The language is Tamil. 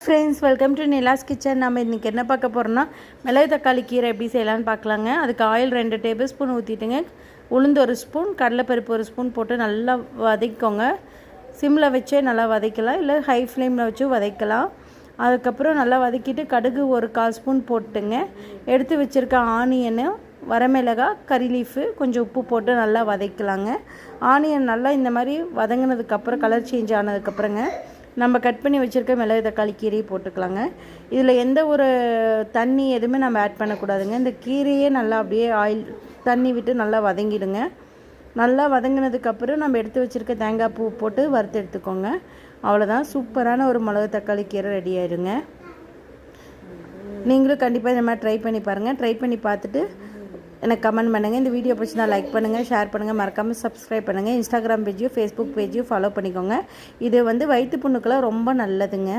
Friends, welcome to Nila's kitchen. நம்ம இன்றைக்கி என்ன பார்க்க போகிறோம்னா மிளகு தக்காளி கீரை எப்படி செய்யலான்னு பார்க்கலாங்க. அதுக்கு ஆயில் 2 டேபிள் ஸ்பூன் ஊற்றிட்டுங்க, உளுந்து 1 ஸ்பூன், கடலைப்பருப்பு 1 ஸ்பூன் போட்டு நல்லா வதக்கிக்கோங்க. சிம்மில் வச்சே நல்லா வதக்கலாம், இல்லை ஹை ஃப்ளேமில் வச்சு வதக்கலாம். அதுக்கப்புறம் நல்லா வதக்கிட்டு கடுகு 1/4 ஸ்பூன் போட்டுங்க. எடுத்து வச்சுருக்க ஆனியனு, வரமிளகாய், கறி லீஃபு, கொஞ்சம் உப்பு போட்டு நல்லா வதக்கலாங்க. ஆனியன் நல்லா இந்த மாதிரி வதங்கினதுக்கப்புறம் கலர் சேஞ்ச் ஆனதுக்கப்புறங்க நம்ம கட் பண்ணி வச்சுருக்க மிளகு தக்காளி கீரையை போட்டுக்கலாங்க. இதில் எந்த ஒரு தண்ணி எதுவுமே நம்ம ஆட் பண்ணக்கூடாதுங்க. இந்த கீரையே நல்லா அப்படியே ஆயில் தண்ணி விட்டு நல்லா வதங்கிடுங்க. நல்லா வதங்கினதுக்கப்புறம் நம்ம எடுத்து வச்சுருக்க தேங்காய் பூ போட்டு வறுத்து எடுத்துக்கோங்க. அவ்வளோதான், சூப்பரான ஒரு மிளகு தக்காளி கீரை ரெடி ஆயிடுங்க. நீங்களும் கண்டிப்பாக இந்த மாதிரி ட்ரை பண்ணி பாருங்கள். ட்ரை பண்ணி பார்த்துட்டு எனக்கு கமெண்ட் பண்ணுங்கள். இந்த வீடியோ பிடிச்சினா லைக் பண்ணுங்கள், ஷேர் பண்ணுங்கள், மறக்காமல் சப்ஸ்கிரைப் பண்ணுங்கள். இன்ஸ்டாகிராம் பேஜையும் ஃபேஸ்புக் பேஜையும் ஃபாலோ பண்ணிக்கோங்க. இது வயிற்று புண்ணுக்கெல்லாம் ரொம்ப நல்லதுங்க.